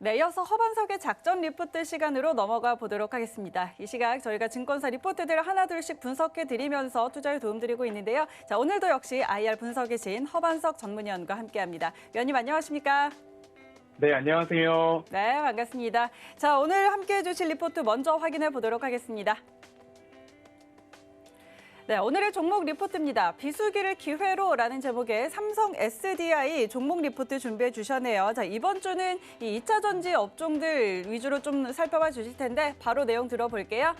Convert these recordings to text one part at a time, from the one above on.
네, 이어서 허반석의 작전 리포트 시간으로 넘어가 보도록 하겠습니다. 이 시각 저희가 증권사 리포트들을 하나둘씩 분석해 드리면서 투자에 도움드리고 있는데요. 자, 오늘도 역시 IR 분석이신 허반석 전문위원과 함께합니다. 위원님 안녕하십니까? 네, 안녕하세요. 네, 반갑습니다. 자, 오늘 함께해 주실 리포트 먼저 확인해 보도록 하겠습니다. 네, 오늘의 종목 리포트입니다. 비수기를 기회로라는 제목의 삼성 SDI 종목 리포트 준비해 주셨네요. 자, 이번 주는 이 2차 전지 업종들 위주로 좀 살펴봐 주실 텐데 바로 내용 들어볼게요.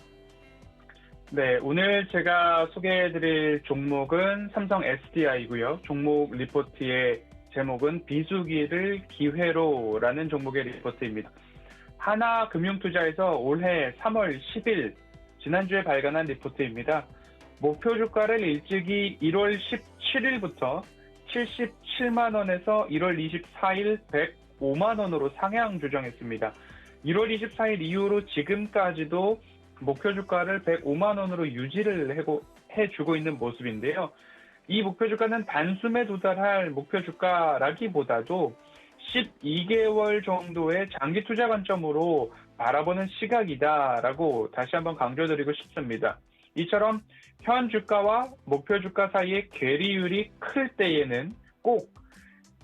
네, 오늘 제가 소개해드릴 종목은 삼성 SDI고요. 종목 리포트의 제목은 비수기를 기회로라는 종목의 리포트입니다. 하나금융투자에서 올해 3월 10일 지난주에 발간한 리포트입니다. 목표 주가를 일찍이 1월 17일부터 77만 원에서 1월 24일 105만 원으로 상향 조정했습니다. 1월 24일 이후로 지금까지도 목표 주가를 105만 원으로 유지를 해주고 있는 모습인데요. 이 목표 주가는 단숨에 도달할 목표 주가라기보다도 12개월 정도의 장기 투자 관점으로 바라보는 시각이다라고 다시 한번 강조드리고 싶습니다. 이처럼 현 주가와 목표 주가 사이의 괴리율이 클 때에는 꼭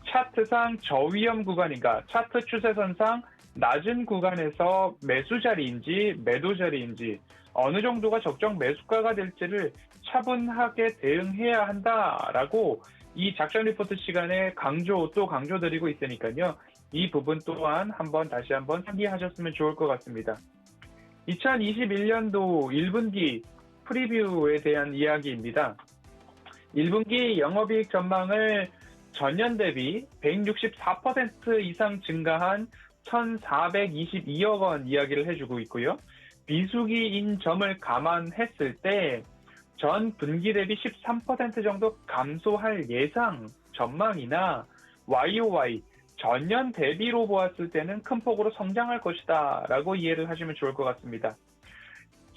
차트상 저위험 구간인가, 차트 추세선상 낮은 구간에서 매수 자리인지 매도 자리인지 어느 정도가 적정 매수가가 될지를 차분하게 대응해야 한다라고 이 작전 리포트 시간에 강조드리고 있으니까요. 이 부분 또한 다시 한번 상기하셨으면 좋을 것 같습니다. 2021년도 1분기 프리뷰에 대한 이야기입니다. 1분기 영업이익 전망을 전년 대비 164% 이상 증가한 1,422억 원 이야기를 해주고 있고요. 비수기인 점을 감안했을 때 전 분기 대비 13% 정도 감소할 예상 전망이나 YOY 전년 대비로 보았을 때는 큰 폭으로 성장할 것이다 라고 이해를 하시면 좋을 것 같습니다.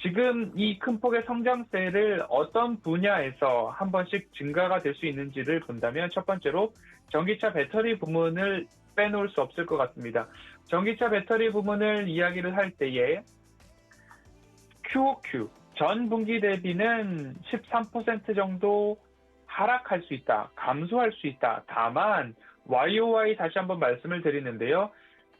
지금 이 큰 폭의 성장세를 어떤 분야에서 한 번씩 증가가 될 수 있는지를 본다면 첫 번째로 전기차 배터리 부문을 빼놓을 수 없을 것 같습니다. 전기차 배터리 부문을 이야기를 할 때에 QOQ, 전 분기 대비는 13% 정도 하락할 수 있다, 감소할 수 있다. 다만 YOY 다시 한번 말씀을 드리는데요.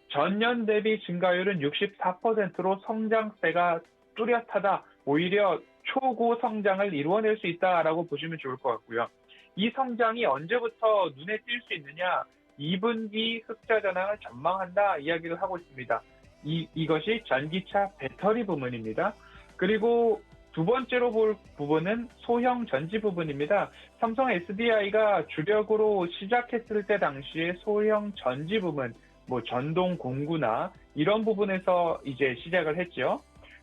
전년 대비 증가율은 64%로 성장세가 뚜렷하다, 오히려 초고 성장을 이루어낼 수 있다라고 보시면 좋을 것 같고요. 이 성장이 언제부터 눈에 띌 수 있느냐, 2분기 흑자 전환을 전망한다 이야기를 하고 있습니다. 이것이 전기차 배터리 부문입니다. 그리고 두 번째로 볼 부분은 소형 전지 부분입니다. 삼성 SDI가 주력으로 시작했을 때 당시에 소형 전지 부문, 전동 공구나 이런 부분에서 이제 시작을 했죠.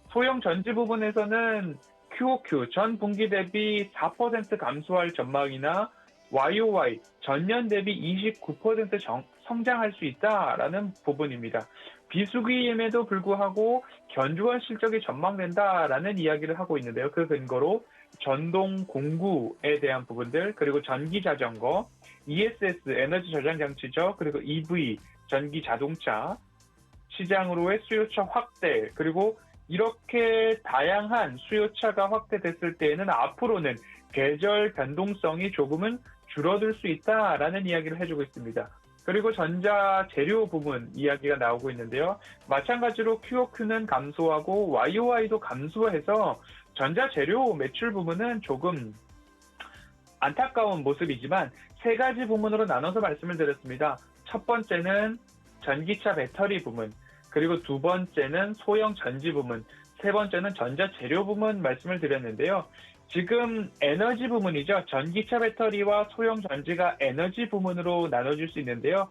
소형 전지 부분에서는 QOQ 전 분기 대비 4% 감소할 전망이나 YOY 전년 대비 29% 성장할 수 있다라는 부분입니다. 비수기임에도 불구하고 견조한 실적이 전망된다라는 이야기를 하고 있는데요. 그 근거로 전동 공구에 대한 부분들, 그리고 전기 자전거, ESS 에너지 저장 장치죠. 그리고 EV 전기 자동차 시장으로의 수요처 확대, 그리고 이렇게 다양한 수요차가 확대됐을 때에는 앞으로는 계절 변동성이 조금은 줄어들 수 있다라는 이야기를 해주고 있습니다. 그리고 전자 재료 부분 이야기가 나오고 있는데요. 마찬가지로 QOQ는 감소하고 YOY도 감소해서 전자 재료 매출 부분은 조금 안타까운 모습이지만 세 가지 부문으로 나눠서 말씀을 드렸습니다. 첫 번째는 전기차 배터리 부문, 그리고 두 번째는 소형 전지 부문, 세 번째는 전자 재료 부문 말씀을 드렸는데요. 지금 에너지 부문이죠. 전기차 배터리와 소형 전지가 에너지 부문으로 나눠질 수 있는데요.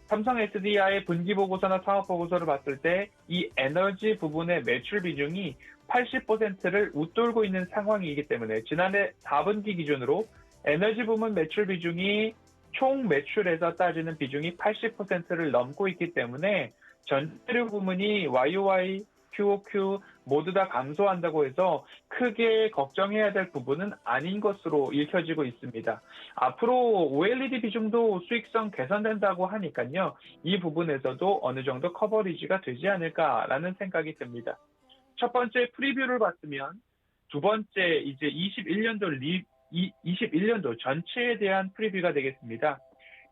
삼성 SDI의 분기 보고서나 사업 보고서를 봤을 때 이 에너지 부분의 매출 비중이 80%를 웃돌고 있는 상황이기 때문에 지난해 4분기 기준으로 에너지 부문 매출 비중이 총 매출에서 따지는 비중이 80%를 넘고 있기 때문에 전재료 부문이 YOY, QOQ 모두 다 감소한다고 해서 크게 걱정해야 될 부분은 아닌 것으로 읽혀지고 있습니다. 앞으로 OLED 비중도 수익성 개선된다고 하니까요. 이 부분에서도 어느 정도 커버리지가 되지 않을까라는 생각이 듭니다. 첫 번째 프리뷰를 봤으면 두 번째 이제 21년도 전체에 대한 프리뷰가 되겠습니다.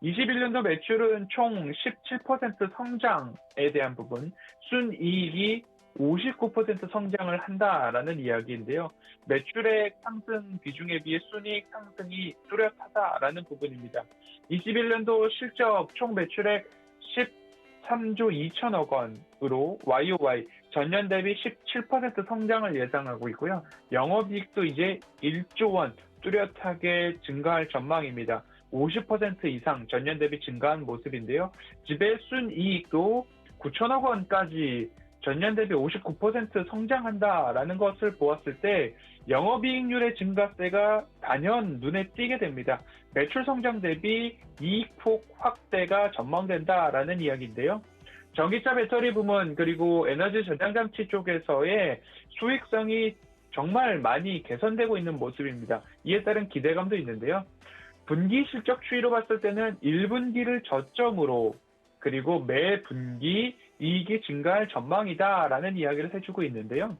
21년도 매출은 총 17% 성장에 대한 부분, 순이익이 59% 성장을 한다라는 이야기인데요. 매출액 상승 비중에 비해 순이익 상승이 뚜렷하다라는 부분입니다. 21년도 실적 총 매출액 13조 2천억 원으로 YOY 전년 대비 17% 성장을 예상하고 있고요. 영업이익도 이제 1조 원 뚜렷하게 증가할 전망입니다. 50% 이상 전년 대비 증가한 모습인데요. 지배 순이익도 9천억 원까지 전년 대비 59% 성장한다라는 것을 보았을 때 영업이익률의 증가세가 단연 눈에 띄게 됩니다. 매출 성장 대비 이익폭 확대가 전망된다라는 이야기인데요. 전기차 배터리 부문 그리고 에너지 저장 장치 쪽에서의 수익성이 정말 많이 개선되고 있는 모습입니다. 이에 따른 기대감도 있는데요. 분기 실적 추이로 봤을 때는 1분기를 저점으로 그리고 매 분기 이익이 증가할 전망이다라는 이야기를 해주고 있는데요.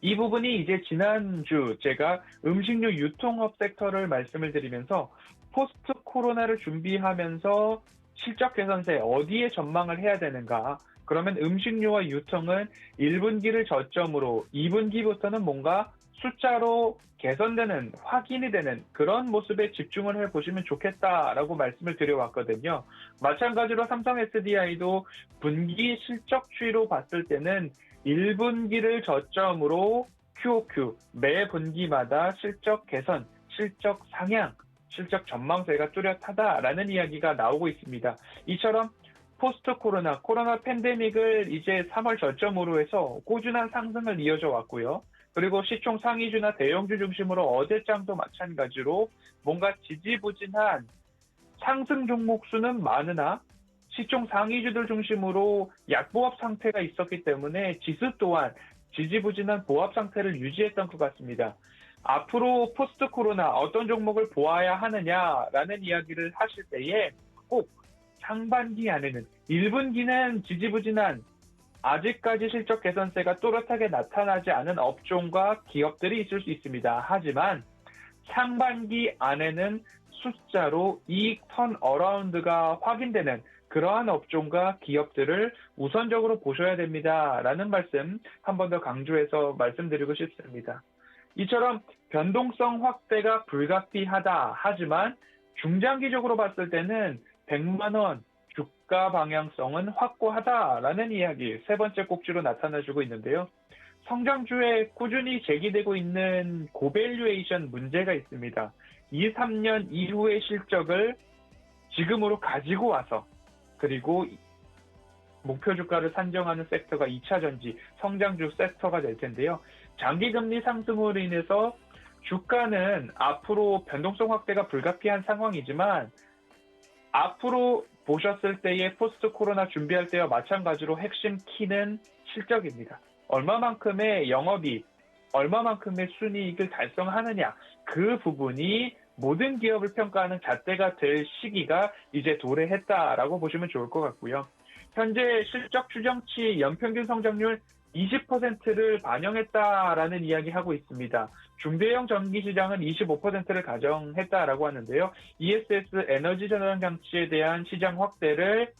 이 부분이 이제 지난주 제가 음식료 유통업 섹터를 말씀을 드리면서 포스트 코로나를 준비하면서 실적 개선세 어디에 전망을 해야 되는가? 그러면 음식료와 유통은 1분기를 저점으로 2분기부터는 뭔가 숫자로 개선되는, 확인이 되는 그런 모습에 집중을 해보시면 좋겠다라고 말씀을 드려왔거든요. 마찬가지로 삼성 SDI도 분기 실적 추이로 봤을 때는 1분기를 저점으로 QOQ, 매 분기마다 실적 개선, 실적 상향, 실적 전망세가 뚜렷하다라는 이야기가 나오고 있습니다. 이처럼 포스트 코로나 팬데믹을 이제 3월 저점으로 해서 꾸준한 상승을 이어져 왔고요. 그리고 시총 상위주나 대형주 중심으로 어제장도 마찬가지로 뭔가 지지부진한 상승 종목 수는 많으나 시총 상위주들 중심으로 약보합 상태가 있었기 때문에 지수 또한 지지부진한 보합 상태를 유지했던 것 같습니다. 앞으로 포스트 코로나 어떤 종목을 보아야 하느냐라는 이야기를 하실 때에 꼭 상반기 안에는 1분기는 지지부진한 아직까지 실적 개선세가 또렷하게 나타나지 않은 업종과 기업들이 있을 수 있습니다. 하지만 상반기 안에는 숫자로 이익 턴어라운드가 확인되는 그러한 업종과 기업들을 우선적으로 보셔야 됩니다라는 말씀 한 번 더 강조해서 말씀드리고 싶습니다. 이처럼 변동성 확대가 불가피하다 하지만 중장기적으로 봤을 때는 100만 원 주가 방향성은 확고하다라는 이야기 세 번째 꼭지로 나타나주고 있는데요. 성장주에 꾸준히 제기되고 있는 고밸류에이션 문제가 있습니다. 2, 3년 이후의 실적을 지금으로 가지고 와서 그리고 목표 주가를 산정하는 섹터가 2차 전지, 성장주 섹터가 될 텐데요. 장기금리 상승으로 인해서 주가는 앞으로 변동성 확대가 불가피한 상황이지만 앞으로 보셨을 때의 포스트 코로나 준비할 때와 마찬가지로 핵심 키는 실적입니다. 얼마만큼의 영업이익, 얼마만큼의 순이익을 달성하느냐 그 부분이 모든 기업을 평가하는 잣대가 될 시기가 이제 도래했다라고 보시면 좋을 것 같고요. 현재 실적 추정치 연평균 성장률 20%를 반영했다라는 이야기하고 있습니다. 중대형 전기 시장은 25%를 가정했다라고 하는데요. ESS 에너지 전환 장치에 대한 시장 확대를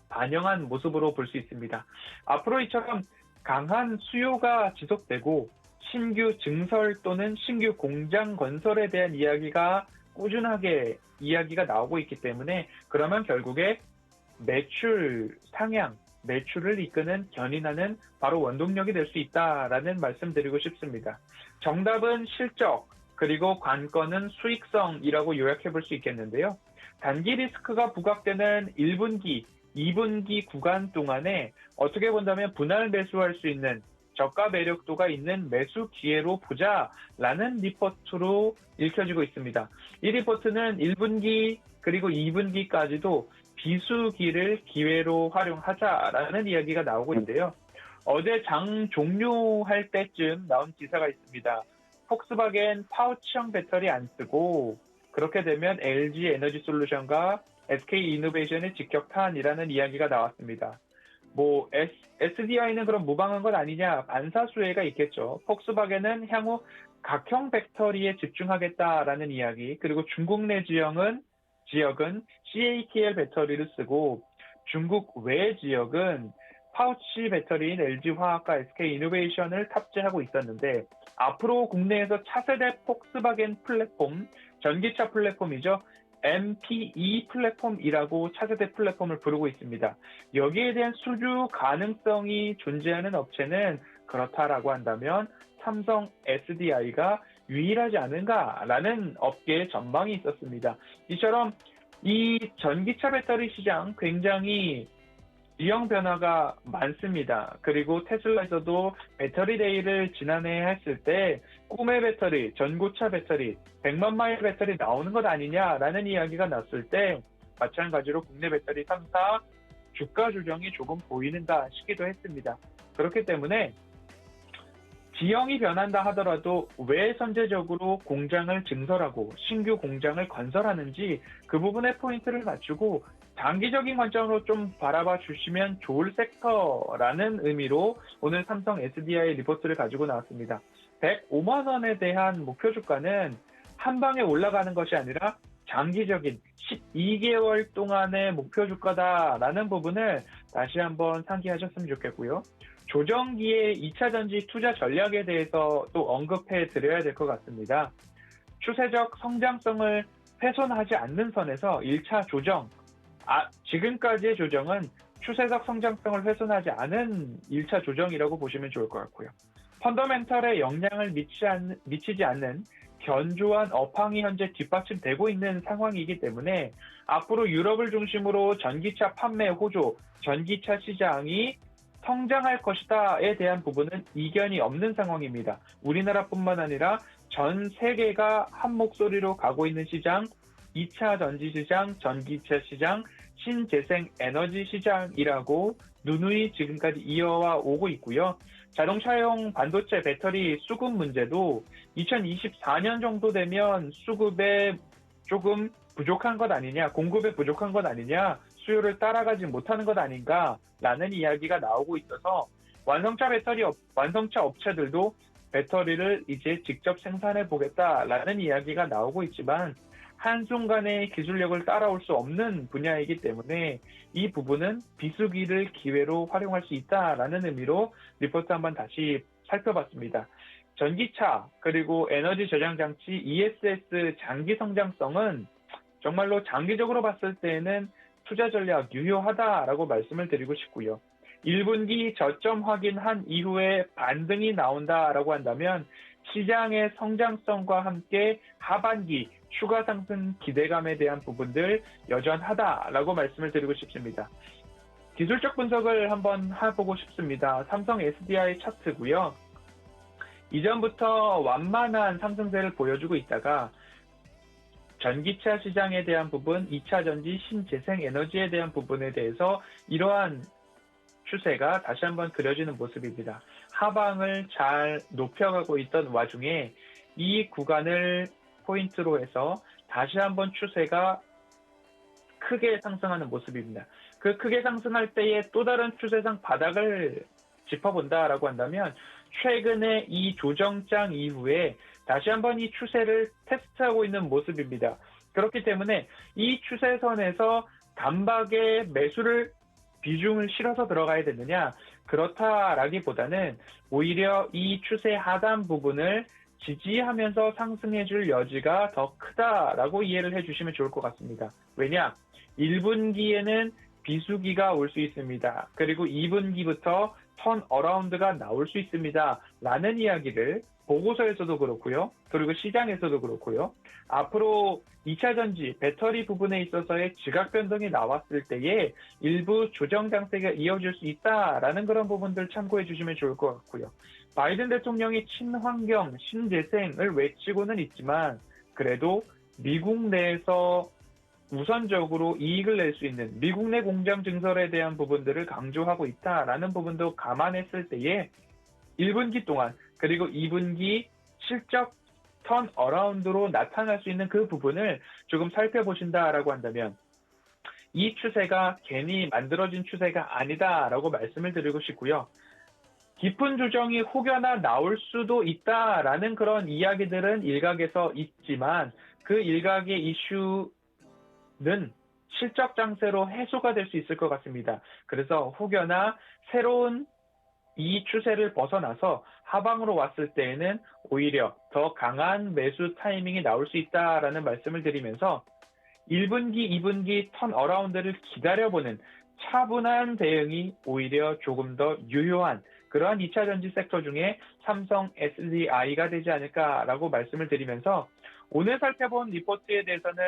반영한 모습으로 볼 수 있습니다. 앞으로 이처럼 강한 수요가 지속되고 신규 증설 또는 신규 공장 건설에 대한 이야기가 꾸준하게 이야기가 나오고 있기 때문에 그러면 결국에 매출 상향, 매출을 이끄는 견인하는 바로 원동력이 될 수 있다라는 말씀드리고 싶습니다. 정답은 실적, 그리고 관건은 수익성이라고 요약해 볼 수 있겠는데요. 단기 리스크가 부각되는 1분기, 2분기 구간 동안에 어떻게 본다면 분할 매수할 수 있는 저가 매력도가 있는 매수 기회로 보자라는 리포트로 읽혀지고 있습니다. 이 리포트는 1분기 그리고 2분기까지도 비수기를 기회로 활용하자라는 이야기가 나오고 있는데요. 어제 장 종료할 때쯤 나온 기사가 있습니다. 폭스바겐 파우치형 배터리 안 쓰고 그렇게 되면 LG 에너지 솔루션과 SK 이노베이션의 직격탄이라는 이야기가 나왔습니다. 뭐 SDI는 그럼 무방한 것 아니냐? 반사수혜가 있겠죠. 폭스바겐은 향후 각형 배터리에 집중하겠다라는 이야기, 그리고 중국 내 지역은 CATL 배터리를 쓰고 중국 외 지역은 파우치 배터리인 LG화학과 SK이노베이션을 탑재하고 있었는데 앞으로 국내에서 차세대 폭스바겐 플랫폼, 전기차 플랫폼이죠. MPE 플랫폼이라고 차세대 플랫폼을 부르고 있습니다. 여기에 대한 수주 가능성이 존재하는 업체는 그렇다라고 한다면 삼성 SDI가 유일하지 않은가라는 업계의 전망이 있었습니다. 이처럼 이 전기차 배터리 시장 굉장히 유형 변화가 많습니다. 그리고 테슬라에서도 배터리 데이를 지난해 했을 때 꿈의 배터리, 전고차 배터리, 100만 마일 배터리 나오는 것 아니냐라는 이야기가 났을 때 마찬가지로 국내 배터리 3사 주가 조정이 조금 보이는가 싶기도 했습니다. 그렇기 때문에 지형이 변한다 하더라도 왜 선제적으로 공장을 증설하고 신규 공장을 건설하는지 그 부분에 포인트를 맞추고 장기적인 관점으로 좀 바라봐 주시면 좋을 섹터라는 의미로 오늘 삼성 SDI 리포트를 가지고 나왔습니다. 105만 원에 대한 목표 주가는 한 방에 올라가는 것이 아니라 장기적인 12개월 동안의 목표 주가다라는 부분을 다시 한번 상기하셨으면 좋겠고요. 조정기의 2차 전지 투자 전략에 대해서 또 언급해 드려야 될 것 같습니다. 추세적 성장성을 훼손하지 않는 선에서 1차 조정, 지금까지의 조정은 추세적 성장성을 훼손하지 않은 1차 조정이라고 보시면 좋을 것 같고요. 펀더멘털에 영향을 미치지 않는 견조한 업황이 현재 뒷받침되고 있는 상황이기 때문에 앞으로 유럽을 중심으로 전기차 판매 호조, 전기차 시장이 성장할 것이다에 대한 부분은 이견이 없는 상황입니다. 우리나라뿐만 아니라 전 세계가 한 목소리로 가고 있는 시장, 2차 전지 시장, 전기차 시장, 신재생 에너지 시장이라고 누누이 지금까지 이어와 오고 있고요. 자동차용 반도체 배터리 수급 문제도 2024년 정도 되면 수급에 조금 부족한 것 아니냐, 공급에 부족한 것 아니냐, 수요를 따라가지 못하는 것 아닌가라는 이야기가 나오고 있어서 완성차 업체들도 배터리를 이제 직접 생산해 보겠다라는 이야기가 나오고 있지만 한순간에 기술력을 따라올 수 없는 분야이기 때문에 이 부분은 비수기를 기회로 활용할 수 있다라는 의미로 리포트 한번 다시 살펴봤습니다. 전기차 그리고 에너지 저장 장치 ESS 장기 성장성은 정말로 장기적으로 봤을 때는 투자 전략 유효하다라고 말씀을 드리고 싶고요. 1분기 저점 확인한 이후에 반등이 나온다라고 한다면 시장의 성장성과 함께 하반기 추가 상승 기대감에 대한 부분들 여전하다라고 말씀을 드리고 싶습니다. 기술적 분석을 한번 해보고 싶습니다. 삼성 SDI 차트고요. 이전부터 완만한 상승세를 보여주고 있다가 전기차 시장에 대한 부분, 2차 전지, 신재생 에너지에 대한 부분에 대해서 이러한 추세가 다시 한번 그려지는 모습입니다. 하방을 잘 높여가고 있던 와중에 이 구간을 포인트로 해서 다시 한번 추세가 크게 상승하는 모습입니다. 그 크게 상승할 때의 또 다른 추세상 바닥을 짚어본다라고 한다면 최근에 이 조정장 이후에 다시 한번 이 추세를 테스트하고 있는 모습입니다. 그렇기 때문에 이 추세선에서 단박에 매수를 비중을 실어서 들어가야 되느냐, 그렇다라기보다는 오히려 이 추세 하단 부분을 지지하면서 상승해줄 여지가 더 크다라고 이해를 해주시면 좋을 것 같습니다. 왜냐? 1분기에는 비수기가 올 수 있습니다. 그리고 2분기부터 턴 어라운드가 나올 수 있습니다. 라는 이야기를 보고서에서도 그렇고요. 그리고 시장에서도 그렇고요. 앞으로 2차 전지, 배터리 부분에 있어서의 지각 변동이 나왔을 때에 일부 조정 장세가 이어질 수 있다라는 그런 부분들 참고해 주시면 좋을 것 같고요. 바이든 대통령이 친환경, 신재생을 외치고는 있지만 그래도 미국 내에서 우선적으로 이익을 낼 수 있는 미국 내 공장 증설에 대한 부분들을 강조하고 있다라는 부분도 감안했을 때에 1분기 동안 그리고 2분기 실적 턴어라운드로 나타날 수 있는 그 부분을 조금 살펴보신다라고 한다면 이 추세가 괜히 만들어진 추세가 아니다라고 말씀을 드리고 싶고요. 깊은 조정이 혹여나 나올 수도 있다라는 그런 이야기들은 일각에서 있지만 그 일각의 이슈는 실적 장세로 해소가 될 수 있을 것 같습니다. 그래서 혹여나 새로운 이 추세를 벗어나서 하방으로 왔을 때에는 오히려 더 강한 매수 타이밍이 나올 수 있다라는 말씀을 드리면서 1분기, 2분기 턴어라운드를 기다려보는 차분한 대응이 오히려 조금 더 유효한 그러한 2차 전지 섹터 중에 삼성 SDI가 되지 않을까라고 말씀을 드리면서 오늘 살펴본 리포트에 대해서는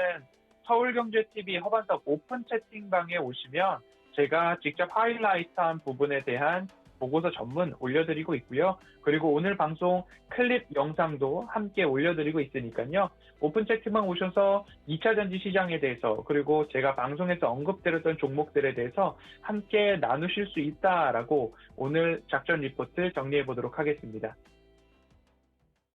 서울경제TV 허반석 오픈 채팅방에 오시면 제가 직접 하이라이트한 부분에 대한 보고서 전문 올려드리고 있고요. 그리고 오늘 방송 클립 영상도 함께 올려드리고 있으니까요. 오픈 채팅방 오셔서 2차 전지 시장에 대해서 그리고 제가 방송에서 언급드렸던 종목들에 대해서 함께 나누실 수 있다라고 오늘 작전 리포트 정리해 보도록 하겠습니다.